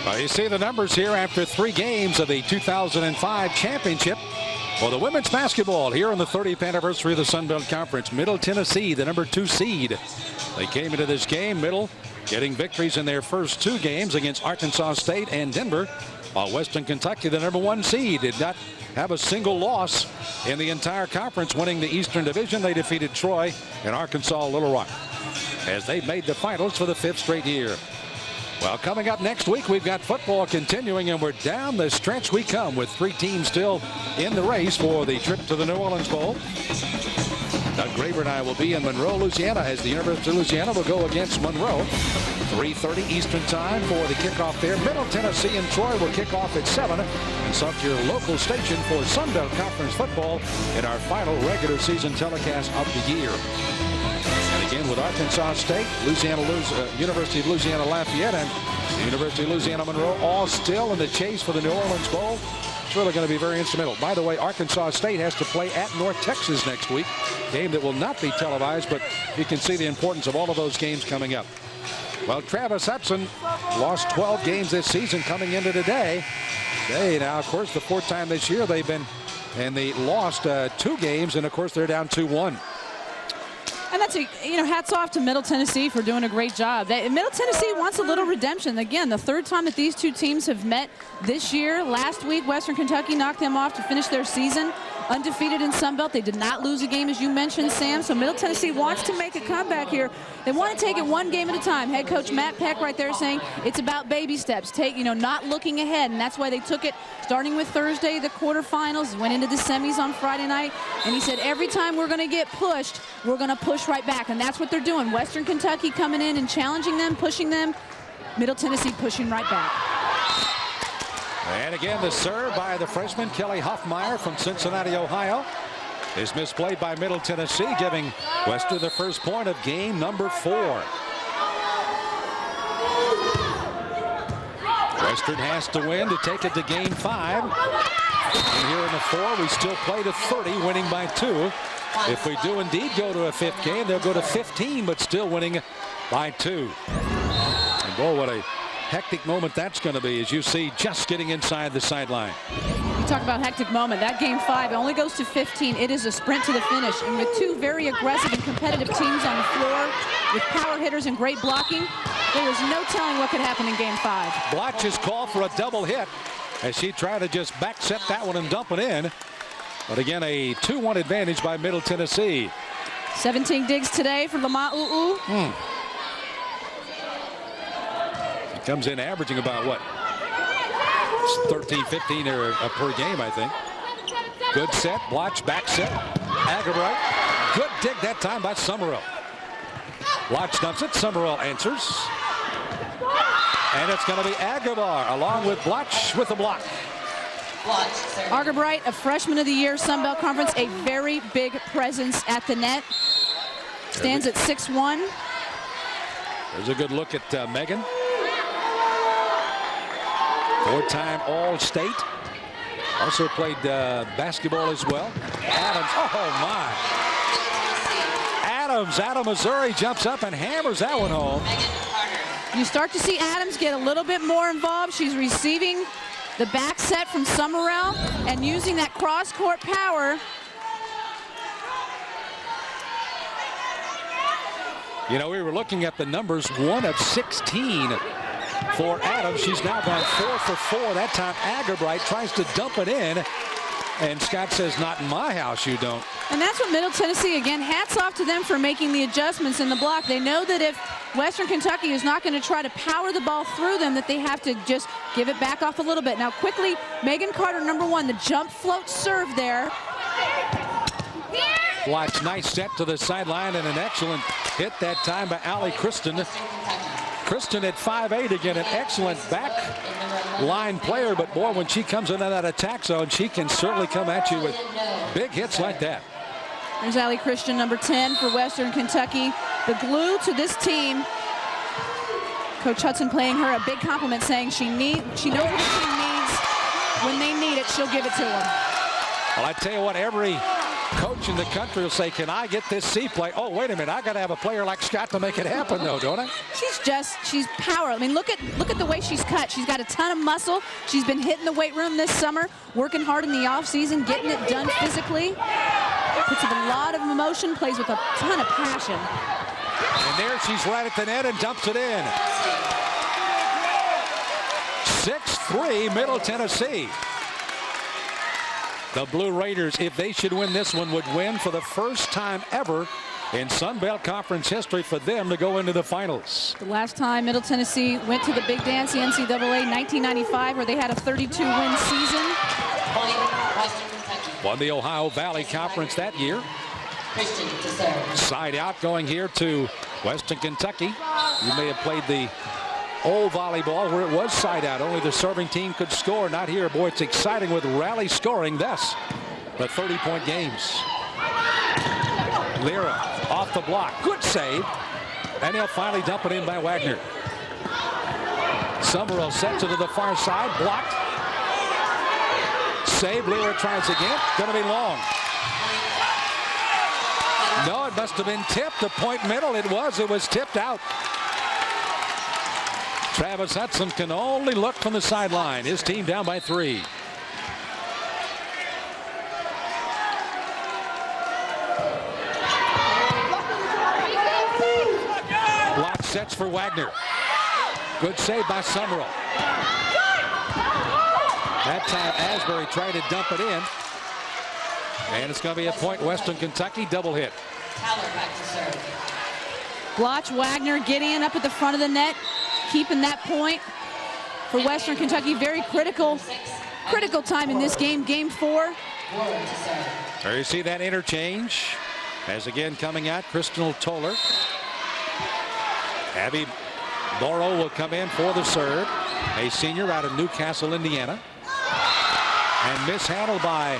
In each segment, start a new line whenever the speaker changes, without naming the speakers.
Well, you see the numbers here after 3 games of the 2005 championship for the women's basketball here on the 30th anniversary of the Sunbelt Conference. Middle Tennessee, the number 2 seed. They came into this game, Middle getting victories in their first 2 games against Arkansas State and Denver, while Western Kentucky, the number 1 seed, did not have a single loss in the entire conference, winning the Eastern Division. They defeated Troy and Arkansas Little Rock as they made the finals for the 5th straight year. Well, coming up next week, we've got football continuing, and we're down the stretch we come with 3 teams still in the race for the trip to the New Orleans Bowl. Doug Graber and I will be in Monroe, Louisiana, as the University of Louisiana will go against Monroe. 3:30 Eastern time for the kickoff there. Middle Tennessee and Troy will kick off at 7. And so to your local station for Sunbelt Conference football in our final regular season telecast of the year. And again with Arkansas State, University of Louisiana Lafayette, and the University of Louisiana Monroe all still in the chase for the New Orleans Bowl. It's really going to be very instrumental. By the way, Arkansas State has to play at North Texas next week. Game that will not be televised, but you can see the importance of all of those games coming up. Well, Travis Hudson lost 12 games this season coming into today. Now, of course, the 4th time this year they've been, and they lost 2 games, and of course they're down 2-1.
And that's hats off to Middle Tennessee for doing a great job. Middle Tennessee wants a little redemption. Again, the 3rd time that these 2 teams have met this year. Last week, Western Kentucky knocked them off to finish their season undefeated in Sunbelt. They did not lose a game, as you mentioned, Sam. So Middle Tennessee wants to make a comeback here. They want to take it 1 game at a time. Head coach Matt Peck right there saying it's about baby steps. Not looking ahead, and that's why they took it starting with Thursday, the quarterfinals, went into the semis on Friday night, and he said every time we're going to get pushed, we're going to push right back, and that's what they're doing. Western Kentucky coming in and challenging them, pushing them. Middle Tennessee pushing right back.
And again, the serve by the freshman Kelly Hoffmeyer from Cincinnati, Ohio, is misplayed by Middle Tennessee, giving Western the first point of game number 4. Western has to win to take it to game 5. And here in the 4, we still play to 30, winning by 2. If we do indeed go to a 5th game, they'll go to 15, but still winning by 2. And boy, what a hectic moment that's going to be, as you see, just getting inside the sideline.
You talk about hectic moment. That game 5 only goes to 15. It is a sprint to the finish. And with 2 very aggressive and competitive teams on the floor, with power hitters and great blocking, there is no telling what could happen in game 5.
Blotch is called for a double hit as she tried to just back set that one and dump it in. But again, a 2-1 advantage by Middle Tennessee.
17 digs today for Lamont U'u.
Comes in averaging about what? 13, 15 per game, I think. Good set. Blotch back set. Agabright. Good dig that time by Summerall. Blotch dumps it. Summerall answers. And it's going to be Agabar along with Blotch with the block.
Agabright, a freshman of the year, Sunbelt Conference, a very big presence at the net. Stands at 6'1".
There's a good look at Megan. 4-time All-State. Also played basketball as well. Adams, oh my. Adams out of Missouri jumps up and hammers that one home.
You start to see Adams get a little bit more involved. She's receiving the back set from Summerall and using that cross-court power.
We were looking at the numbers, 1 of 16. For Adams. She's now gone 4 for 4. That time Agabright tries to dump it in, and Scott says, not in my house, you don't.
And that's what Middle Tennessee, again, hats off to them for making the adjustments in the block. They know that if Western Kentucky is not going to try to power the ball through them, that they have to just give it back off a little bit. Now quickly, Megan Carter, number 1, the jump float serve there.
Blotch, nice set to the sideline, and an excellent hit that time by Allie Kristen. Kristen at 5'8", again, an excellent back line player, but boy, when she comes into that attack zone, she can certainly come at you with big hits like that.
There's Allie Christian, number 10 for Western Kentucky. The glue to this team. Coach Hudson paying her a big compliment, saying she knows what the team needs. When they need it, she'll give it to them.
Well, I tell you what, every coach in the country will say, can I get this C play? Oh, wait a minute. I got to have a player like Scott to make it happen, though, don't I?
She's power. I mean, look at the way she's cut. She's got a ton of muscle. She's been hitting the weight room this summer, working hard in the offseason, getting it done physically. Puts a lot of emotion, plays with a ton of passion.
And there she's right at the net and dumps it in. 6-3 Middle Tennessee. The Blue Raiders, if they should win this one, would win for the first time ever in Sunbelt Conference history for them to go into the finals.
The last time Middle Tennessee went to the big dance, the NCAA, 1995, where they had a 32-win season.
Won the Ohio Valley Conference that year. Side out going here to Western Kentucky. You may have played the old volleyball where it was side out. Only the serving team could score. Not here. Boy, it's exciting with rally scoring. Thus, the 30-point games. Lyra off the block. Good save. And he'll finally dump it in by Wagner. Summerall sets it to the far side. Blocked. Save. Lyra tries again. Going to be long. No, it must have been tipped. The point middle. It was tipped out. Travis Hudson can only look from the sideline. His team down by 3. Block sets for Wagner. Good save by Summerall. That time Asbury tried to dump it in. And it's going to be a point Western Kentucky double hit.
Watch Wagner get in up at the front of the net, keeping that point for Western Kentucky. Very critical time in this game, game 4.
There you see that interchange. As again coming out, Crystal Toller. Abby Boro will come in for the serve. A senior out of Newcastle, Indiana. And mishandled by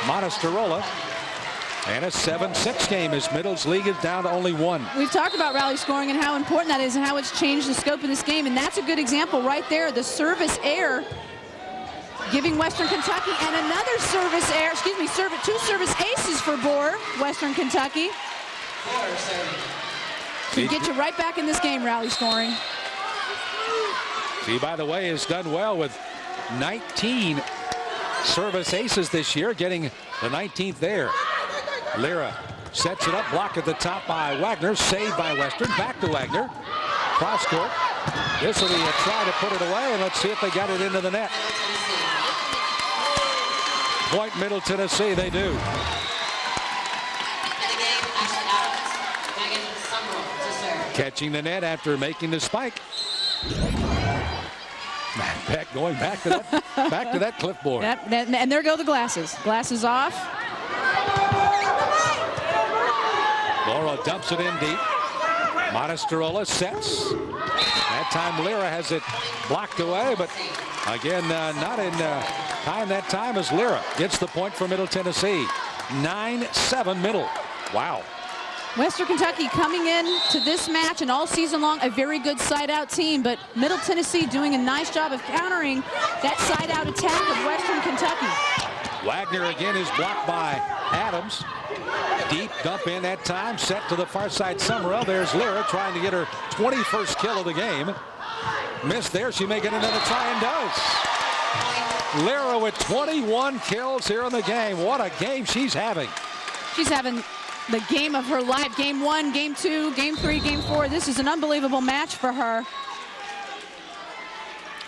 Monasterola. And a 7-6 game as Middle's league is down to only 1.
We've talked about rally scoring and how important that is and how it's changed the scope of this game. And that's a good example right there. The service error giving Western Kentucky and another service error. Excuse me, two service aces for Boer, Western Kentucky. To get you right back in this game, rally scoring.
He, by the way, has done well with 19 service aces this year, getting the 19th there. Lyra sets it up, blocked at the top by Wagner, saved by Western, back to Wagner. Cross court. This will be a try to put it away, and let's see if they got it into the net. Point Middle Tennessee, they do. Catching the net after making the spike. Beck going back to that clipboard.
And there go the glasses. Glasses off.
Laura dumps it in deep. Monasterola sets. That time Lyra has it blocked away, but again, not in time that time as Lyra gets the point for Middle Tennessee. 9-7 Middle. Wow.
Western Kentucky coming in to this match and all season long a very good side-out team, but Middle Tennessee doing a nice job of countering that side-out attack of Western Kentucky.
Wagner again is blocked by Adams. Deep dump in that time, set to the far side. Summerall. There's Lyra trying to get her 21st kill of the game. Missed there. She may get another try and does. Lyra with 21 kills here in the game. What a game she's having.
She's having the game of her life. Game 1, game 2, game 3, game 4. This is an unbelievable match for her.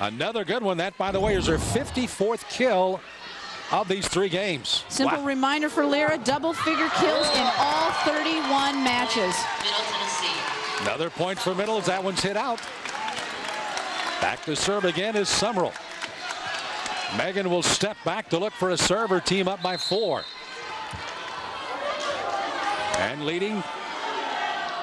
Another good one. That, by the way, is her 54th kill of these 3 games.
Simple reminder for Lyra, double-figure kills in all 31 matches.
Another point for Middle as that one's hit out. Back to serve again is Summerall. Megan will step back to look for a serve. Her team up by 4. And leading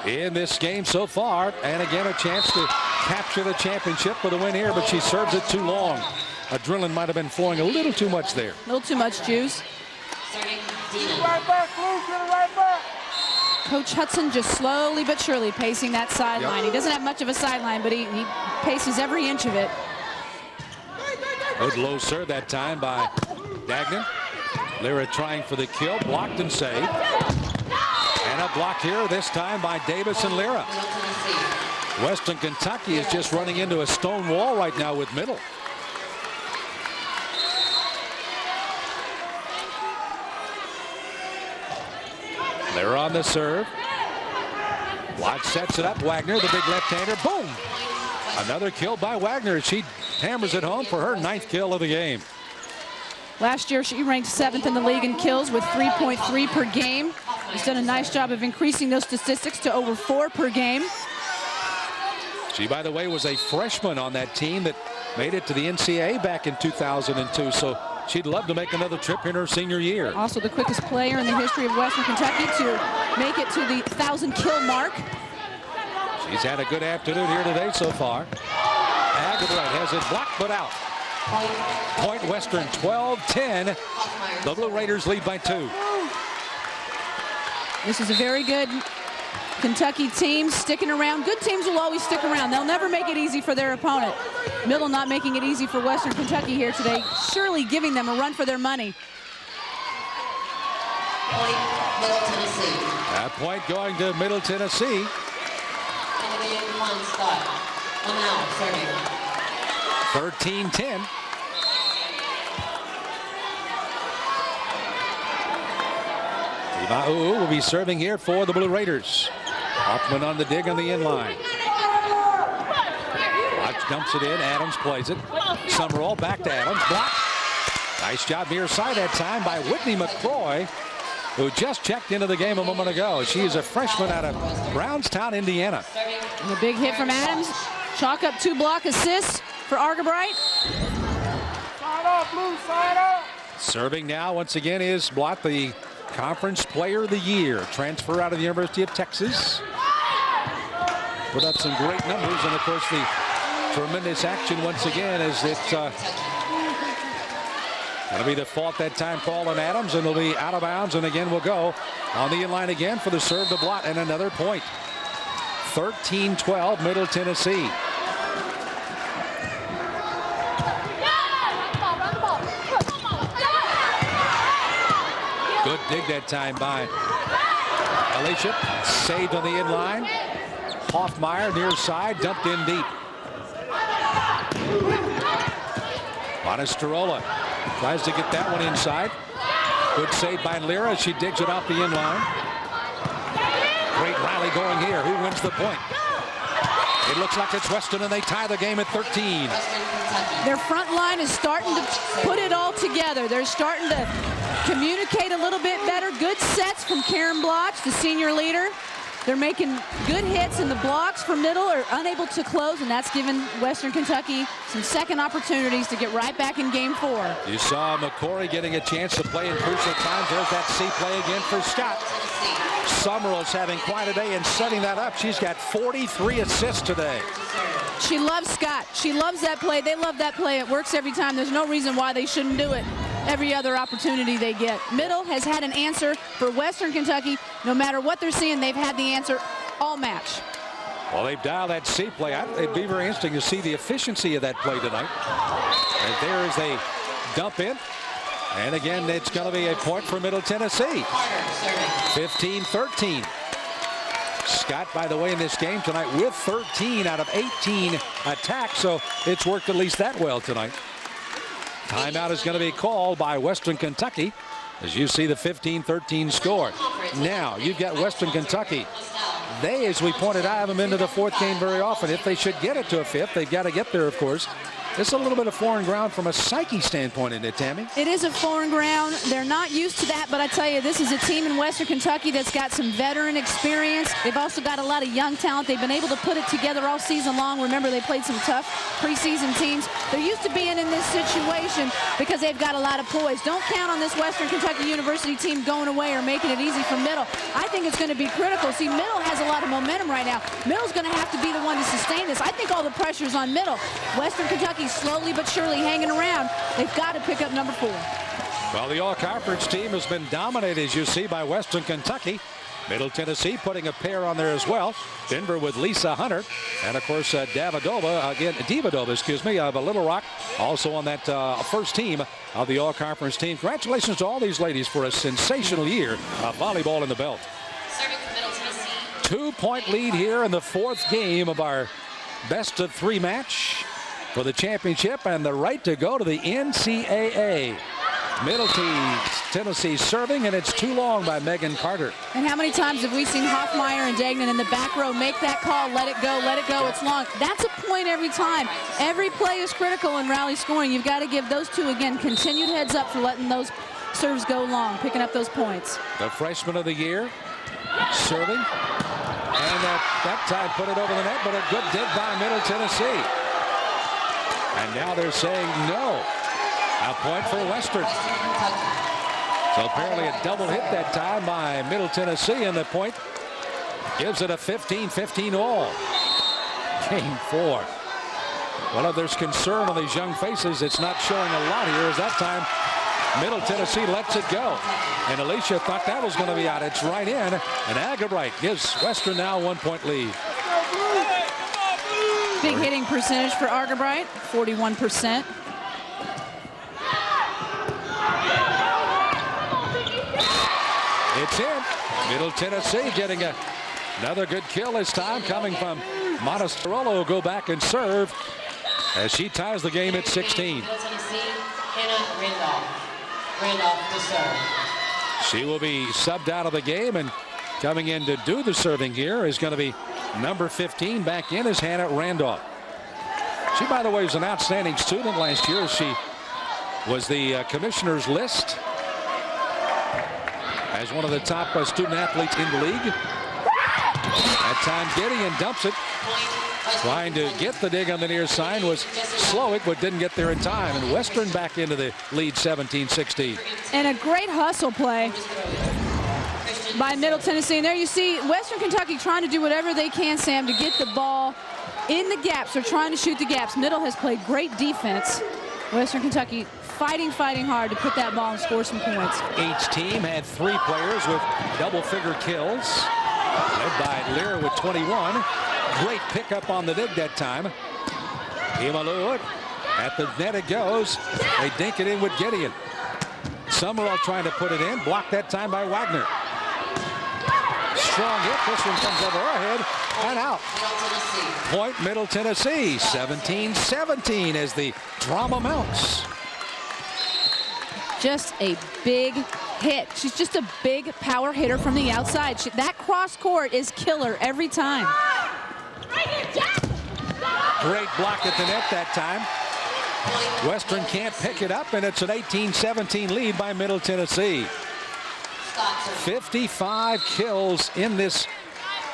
in this game so far. And again, a chance to capture the championship with a win here, but she serves it too long. Adrenaline might have been flowing a little too much there.
A little too much juice. Coach Hudson just slowly but surely pacing that sideline. Yep. He doesn't have much of a sideline, but he paces every inch of it.
Good low serve that time by Dagnan. Lyra trying for the kill, blocked and saved. And a block here, this time by Davis and Lyra. Western Kentucky is just running into a stone wall right now with Middle. They're on the serve. Watch sets it up. Wagner, the big left-hander. Boom! Another kill by Wagner. She hammers it home for her 9th kill of the game.
Last year, she ranked 7th in the league in kills with 3.3 per game. She's done a nice job of increasing those statistics to over 4 per game.
She, by the way, was a freshman on that team that made it to the NCAA back in 2002. So she'd love to make another trip in her senior year.
Also the quickest player in the history of Western Kentucky to make it to the 1,000 kill mark.
She's had a good afternoon here today so far. Agabright has it blocked but out. Point Western 12-10. The Blue Raiders lead by 2.
This is a very good Kentucky team sticking around. Good teams will always stick around. They'll never make it easy for their opponent. Middle not making it easy for Western Kentucky here today. Surely giving them a run for their money.
That point going to Middle Tennessee. 13-10. Iba'u will be serving here for the Blue Raiders. Hoffman on the dig on the inline. Watch dumps it in. Adams plays it. Summerall back to Adams. Block. Nice job near side that time by Whitney McCroy, who just checked into the game a moment ago. She is a freshman out of Brownstown, Indiana.
And a big hit from Adams. Chalk up 2 block assists for Agabright.
Side up, Blue, side up.
Serving now once again is Blott, the Conference Player of the Year. Transfer out of the University of Texas. Put up some great numbers, and of course the tremendous action once again as it's going to be the fault that time call on Adams, and it'll be out of bounds, and again we'll go on the inline again for the serve to Blott, and another point. 13-12 Middle Tennessee. Good dig that time by Alicia. Saved on the inline. Hoffmeyer near side, dumped in deep. Monasterola tries to get that one inside. Good save by Lyra. She digs it off the inline. Great rally going here. Who wins the point? It looks like it's Weston, and they tie the game at 13.
Their front line is starting to put it all together. They're starting to communicate a little bit better. Good sets from Karen Bloch, the senior leader. They're making good hits, and the blocks for Middle are unable to close, and that's given Western Kentucky some second opportunities to get right back in game 4.
You saw McCory getting a chance to play in crucial times. There's that C play again for Scott. Summerall's having quite a day and setting that up. She's got 43 assists today.
She loves Scott. She loves that play. They love that play. It works every time. There's no reason why they shouldn't do it every other opportunity they get. Middle has had an answer for Western Kentucky. No matter what they're seeing, they've had the answer all match.
Well, they've dialed that C play. It'd be very interesting to see the efficiency of that play tonight. And there is a dump in. And again, it's going to be a point for Middle Tennessee. 15-13. Scott, by the way, in this game tonight with 13 out of 18 attacks, so it's worked at least that well tonight. Timeout is going to be called by Western Kentucky as you see the 15-13 score. Now, you've got Western Kentucky. They, as we pointed out, haven't been to the 4th game very often. If they should get it to a 5th, they've got to get there, of course. It's a little bit of foreign ground from a psyche standpoint, isn't it, Tammy?
It is a foreign ground. They're not used to that, but I tell you, this is a team in Western Kentucky that's got some veteran experience. They've also got a lot of young talent. They've been able to put it together all season long. Remember, they played some tough preseason teams. They're used to being in this situation because they've got a lot of poise. Don't count on this Western Kentucky University team going away or making it easy for Middle. I think it's going to be critical. See, Middle has a lot of momentum right now. Middle's going to have to be the one to sustain this. I think all the pressure's on Middle. Western Kentucky slowly but surely hanging around. They've got to pick up number 4.
Well, the all-conference team has been dominated, as you see, by Western Kentucky. Middle Tennessee putting a pair on there as well. Denver with Lisa Hunter. And, of course, Divadova, excuse me, of Little Rock, also on that first team of the all-conference team. Congratulations to all these ladies for a sensational year of volleyball in the belt. 2-point lead here in the fourth game of our best-of-3 match for the championship and the right to go to the NCAA. Middle Tennessee serving, and it's too long by Megan Carter.
And how many times have we seen Hoffmeyer and Degnan in the back row make that call, let it go, it's long. That's a point every time. Every play is critical in rally scoring. You've got to give those two, again, continued heads up for letting those serves go long, picking up those points.
The freshman of the year serving, and that time put it over the net, but a good dig by Middle Tennessee. And now they're saying no. A point for Western. So apparently a double hit that time by Middle Tennessee, and the point gives it a 15-15 all. Game 4. Well, if there's concern on these young faces, it's not showing a lot here, as that time Middle Tennessee lets it go. And Alicia thought that was going to be out. It's right in, and Agabright gives Western now a 1-point lead.
Big hitting percentage for Agabright, 41%.
It's in. Middle Tennessee getting another good kill this time, coming from Montestarolo, will go back and serve as she ties the game at 16. She will be subbed out of the game, and coming in to do the serving here is going to be number 15. Back in is Hannah Randolph. She, by the way, was an outstanding student last year. She was the commissioner's list as one of the top student athletes in the league. That time Gideon dumps it. Trying to get the dig on the near side was Slowick, but didn't get there in time. And Western back into the lead, 17-16.
And a great hustle play by Middle Tennessee. And there you see Western Kentucky trying to do whatever they can, Sam, to get the ball in the gaps. They're trying to shoot the gaps. Middle has played great defense. Western Kentucky fighting hard to put that ball and score some points.
Each team had 3 players with double-figure kills, led by Lear with 21. Great pickup on the dig that time. Imalu, at the net it goes. They dink it in with Gideon. Summerall trying to put it in, blocked that time by Wagner. Strong hit. This one comes over her head and out. Point Middle Tennessee, 17-17 as the drama mounts.
Just a big hit. She's just a big power hitter from the outside. That cross court is killer every time.
Great block at the net that time. Western can't pick it up, and it's an 18-17 lead by Middle Tennessee. 55 kills in this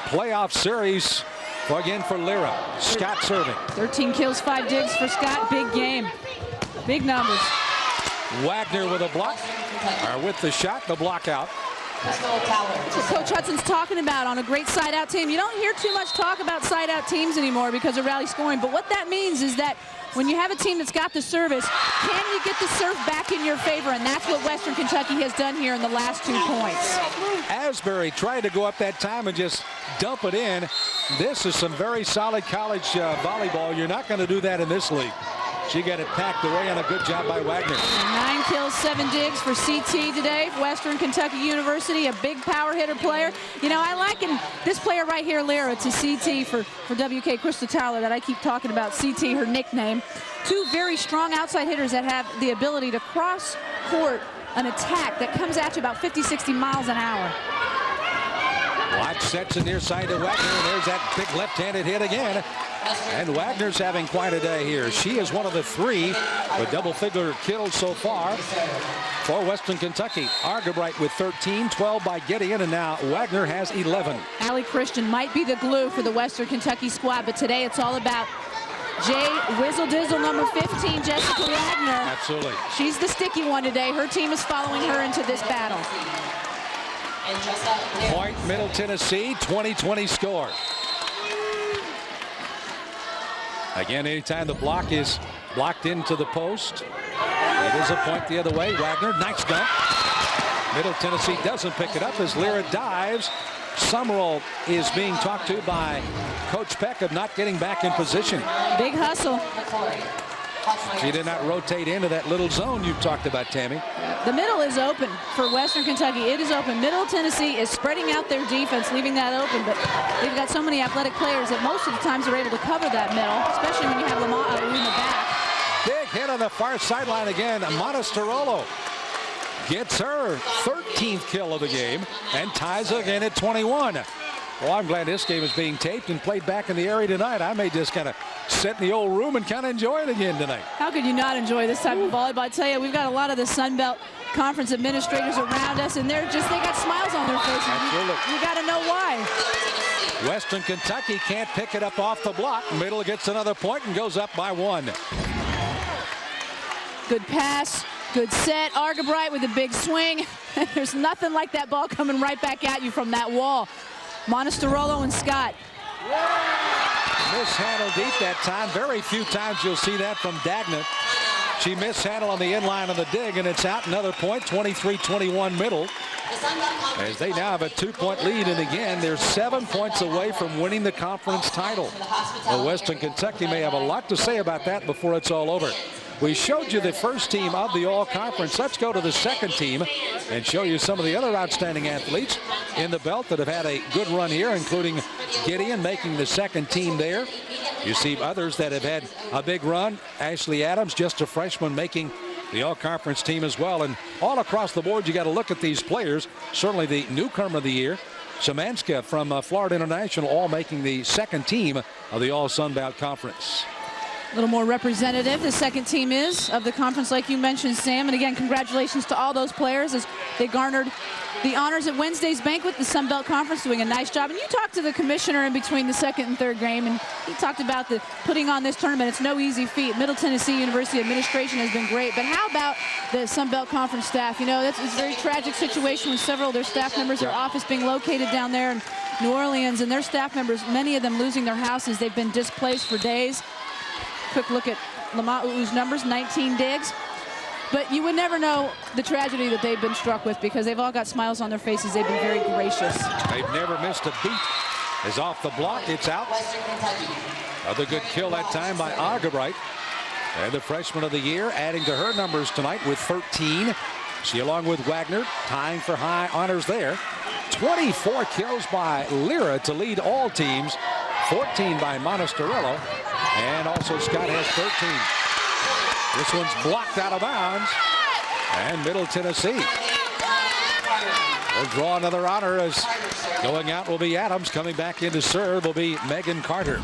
playoff series, again for Lyra. Scott serving.
13 kills, 5 digs for Scott. Big game. Big numbers.
Wagner with a block, or with the shot, the block out.
That's what Coach Hudson's talking about on a great side-out team. You don't hear too much talk about side-out teams anymore because of rally scoring, but what that means is that when you have a team that's got the service, can you get the serve back in your favor? And that's what Western Kentucky has done here in the last 2 points.
Asbury tried to go up that time and just dump it in. This is some very solid college volleyball. You're not going to do that in this league. She got it packed away, and a good job by Wagner. 9
kills, 7 digs for CT today. Western Kentucky University, a big power hitter player. You know, I liken this player right here, Lyra, to CT for WK Krista Tyler that I keep talking about. CT, her nickname. 2 very strong outside hitters that have the ability to cross court an attack that comes at you about 50-60 miles an hour.
Watch sets it near side to Wagner, and there's that big left-handed hit again. And Wagner's having quite a day here. She is one of the 3 with double-figure kills so far for Western Kentucky. Argabright with 13, 12 by Gideon, and now Wagner has 11.
Allie Christian might be the glue for the Western Kentucky squad, but today it's all about Jay Whizzle Dizzle, number 15, Jessica Wagner.
Absolutely.
She's the sticky one today. Her team is following her into this battle.
Point Middle Tennessee, 20-20 score. Again, anytime the block is blocked into the post, it is a point the other way. Wagner, nice dump. Middle Tennessee doesn't pick it up as Lyra dives Summerall is being talked to by Coach Peck of not getting back in position.
Big hustle.
She did not rotate into that little zone you talked about, Tammy.
The middle is open for Western Kentucky. It is open. Middle Tennessee is spreading out their defense, leaving that open, but they've got so many athletic players that most of the times they're able to cover that middle, especially when you have Lamont in the back.
Big hit on the far sideline again. Montestorolo gets her 13th kill of the game and ties again at 21. Well, I'm glad this game is being taped and played back in the area tonight. I may just kind of sit in the old room and kind of enjoy it again tonight.
How could you not enjoy this type of volleyball? I tell you, we've got a lot of the Sunbelt Conference administrators around us, and they got smiles on their faces. You got to know why.
Western Kentucky can't pick it up off the block. Middle gets another point and goes up by 1.
Good pass. Good set. Argabright with a big swing. There's nothing like that ball coming right back at you from that wall. Montestorolo and Scott.
Mishandled deep that time. Very few times you'll see that from Dagnett. She mishandled on the inline of the dig, and it's out. Another point, 23-21 middle. As they now have a 2-point lead, and again, they're 7 points away from winning the conference title. Well, Western Kentucky may have a lot to say about that before it's all over. We showed you the first team of the all-conference. Let's go to the second team and show you some of the other outstanding athletes in the belt that have had a good run here, including Gideon making the second team there. You see others that have had a big run. Ashley Adams, just a freshman, making the all-conference team as well. And all across the board, you got to look at these players. Certainly the newcomer of the year, Szymanska from Florida International, all making the second team of the All-Sunbelt Conference.
A little more representative the second team is of the conference, like you mentioned, Sam. And again, congratulations to all those players as they garnered the honors at Wednesday's banquet. The Sunbelt Conference doing a nice job. And you talked to the commissioner in between the second and third game, and he talked about the putting on this tournament. It's no easy feat. Middle Tennessee University administration has been great. But how about the Sunbelt Conference staff? You know, it's a very tragic situation with several of their staff members, their office being located down there in New Orleans, and their staff members, many of them losing their houses. They've been displaced for days. Quick look at Lamau's numbers, 19 digs. But you would never know the tragedy that they've been struck with because they've all got smiles on their faces. They've been very gracious.
They've never missed a beat. Is off the block. It's out. Another good kill that time by Argabright. And the freshman of the year adding to her numbers tonight with 13. She, along with Wagner, tying for high honors there. 24 kills by Lyra to lead all teams. 14 by Montestorolo. And also Scott has 13. This one's blocked out of bounds. And Middle Tennessee will draw another honor as going out will be Adams. Coming back in to serve will be Megan Carter.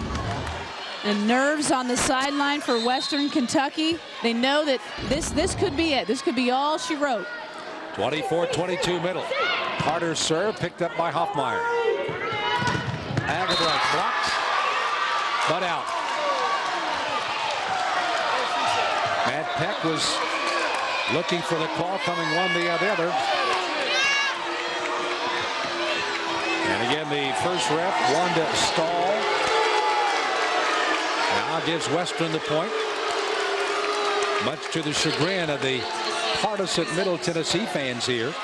And nerves on the sideline for Western Kentucky. They know that this could be it. This could be all she wrote.
24-22 middle. Carter's serve picked up by Hoffmeyer. Agabright blocked, but out. Matt Peck was looking for the call, coming one the other. And again, the first ref, Wanda Stahl, now gives Western the point, much to the chagrin of the partisan Middle Tennessee fans here.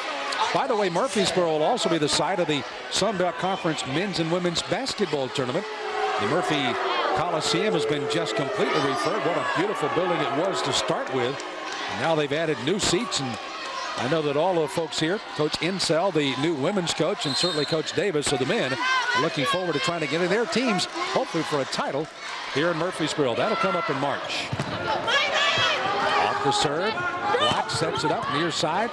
By the way, Murfreesboro will also be the site of the Sunbelt Conference men's and women's basketball tournament. The Murphy Coliseum has been just completely refurbed. What a beautiful building it was to start with. And now they've added new seats, and I know that all the folks here, Coach Insell, the new women's coach, and certainly Coach Davis of the men, are looking forward to trying to get in their teams, hopefully for a title here in Murfreesboro. That'll come up in March. Off the serve, Black sets it up near side.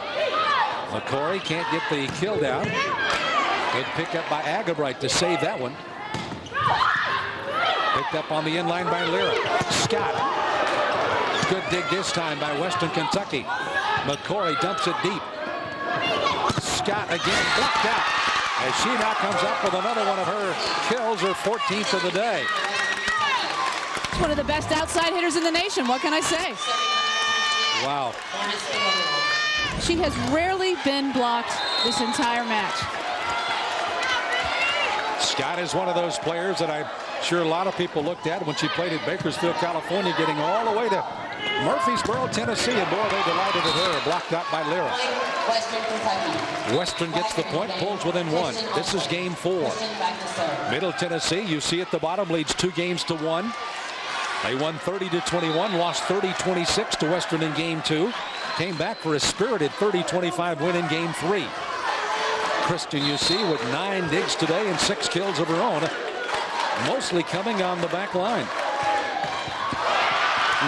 McCory can't get the kill down. Good pickup by Agabright to save that one. Picked up on the inline by Lyra. Scott. Good dig this time by Western Kentucky. McCory dumps it deep. Scott again blocked out. As she now comes up with another one of her kills, her 14th of the day.
It's one of the best outside hitters in the nation. What can I say?
Wow.
She has rarely been blocked this entire match.
Scott is one of those players that sure a lot of people looked at when she played at Bakersfield, California, getting all the way to Murfreesboro, Tennessee, and boy, they delighted at her. Blocked out by Lyra. Western gets the point, pulls within 1. This is game 4. Middle Tennessee, you see at the bottom, leads 2 games to 1. They won 30-21, lost 30-26 to Western in game 2. Came back for a spirited 30-25 win in game 3. Kristen, you see, with 9 digs today and 6 kills of her own, mostly coming on the back line.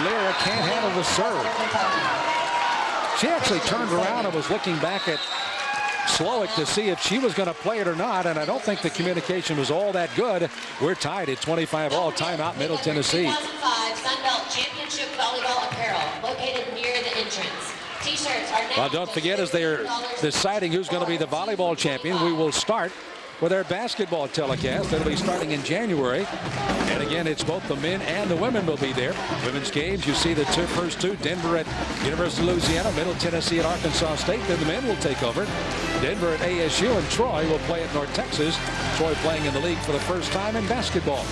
Lyra can't handle the serve. She actually turned around and was looking back at Slowick to see if she was going to play it or not, and I don't think the communication was all that good. We're tied at 25 all. Timeout, Middle Tennessee.
2005 Sunbelt Championship Volleyball Apparel, located near the entrance. T-shirts are now.
Well, don't forget, as they're deciding who's going to be the volleyball champion, we will start with our basketball telecast. That'll be starting in January. And again, it's both the men and the women will be there. Women's games, you see the first 2, Denver at University of Louisiana, Middle Tennessee at Arkansas State. Then the men will take over. Denver at ASU, and Troy will play at North Texas. Troy playing in the league for the first time in basketball.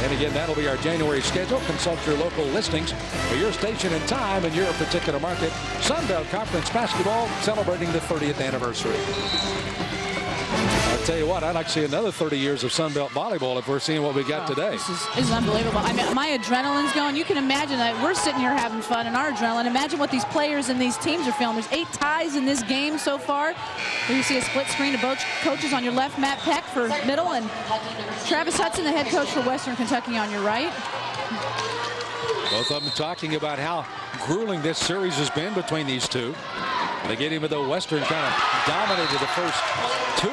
And again, that'll be our January schedule. Consult your local listings for your station and time in your particular market. Sunbelt Conference Basketball celebrating the 30th anniversary. I'll tell you what, I'd like to see another 30 years of Sunbelt volleyball if we're seeing what we got today.
This is unbelievable. I mean, my adrenaline's going. You can imagine that we're sitting here having fun and our adrenaline. Imagine what these players and these teams are feeling. There's 8 ties in this game so far. Here you see a split screen of both coaches on your left, Matt Peck for Middle, and Travis Hudson, the head coach for Western Kentucky, on your right.
Both of them talking about how grueling this series has been between these two. And again, even though Western kind of dominated the first 2,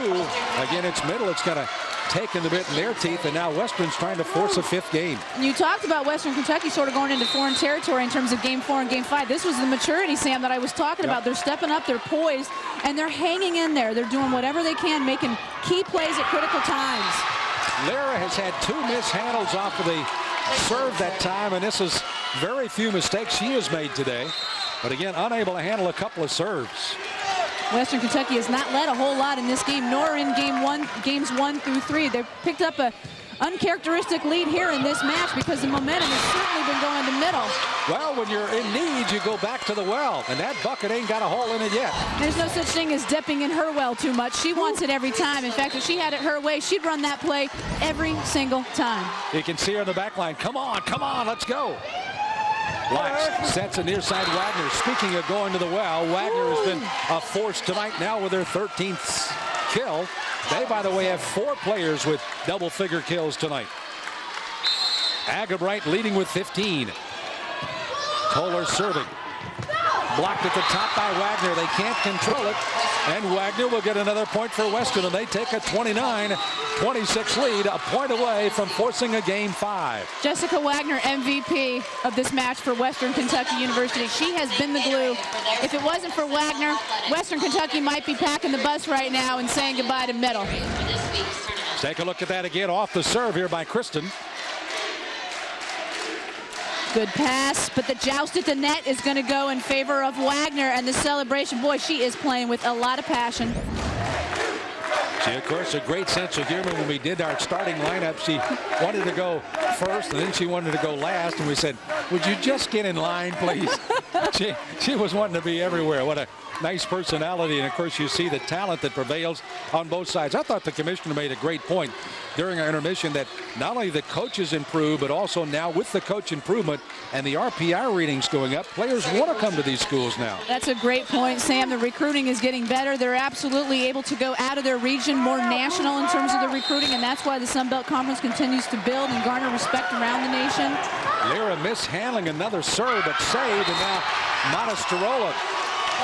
again, it's Middle. It's kind of taken the bit in their teeth, and now Western's trying to force a 5th game.
You talked about Western Kentucky sort of going into foreign territory in terms of game 4 and game 5. This was the maturity, Sam, that I was talking about. They're stepping up, they're poised, and they're hanging in there. They're doing whatever they can, making key plays at critical times.
Lyra has had 2 mishandles off of the serve that time, and this is very few mistakes she has made today. But again, unable to handle a couple of serves.
Western Kentucky has not led a whole lot in this game, nor in games 1 through 3. They've picked up a uncharacteristic lead here in this match because the momentum has certainly been going to Middle.
Well, when you're in need, you go back to the well, and that bucket ain't got a hole in it yet.
There's no such thing as dipping in her well too much. She wants it every time. In fact, if she had it her way, she'd run that play every single time.
You can see her on the back line. Come on, let's go. Lax sets a near side Wagner. Speaking of going to the well, Wagner has been a force tonight now with her 13th kill. They, by the way, have 4 players with double-figure kills tonight. Agabright leading with 15. Toller serving. Blocked at the top by Wagner. They can't control it. And Wagner will get another point for Western, and they take a 29-26 lead, a point away from forcing a game 5.
Jessica Wagner, MVP of this match for Western Kentucky University. She has been the glue. If it wasn't for Wagner, Western Kentucky might be packing the bus right now and saying goodbye to Middle.
Take a look at that again off the serve here by Kristen.
Good pass, but the joust at the net is going to go in favor of Wagner, and the celebration, boy, she is playing with a lot of passion.
She, of course, a great sense of humor. When we did our starting lineup, she wanted to go first, and then she wanted to go last, and we said, would you just get in line, please? she was wanting to be everywhere. What a nice personality, and of course you see the talent that prevails on both sides. I thought the commissioner made a great point during our intermission that not only the coaches improve, but also now with the coach improvement and the RPI readings going up, players want to come to these schools now.
That's a great point, Sam. The recruiting is getting better. They're absolutely able to go out of their region, more national in terms of the recruiting, and that's why the Sunbelt Conference continues to build and garner respect around the nation.
Lyra mishandling another serve, but saved, and now Monasterola.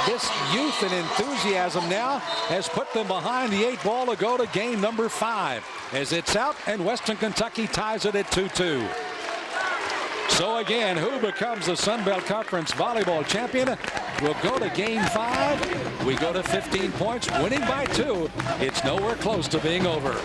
This youth and enthusiasm now has put them behind the 8 ball to go to game number 5 as it's out, and Western Kentucky ties it at 2-2. So again, who becomes the Sunbelt Conference volleyball champion? We'll go to game 5. We go to 15 points, winning by 2. It's nowhere close to being over.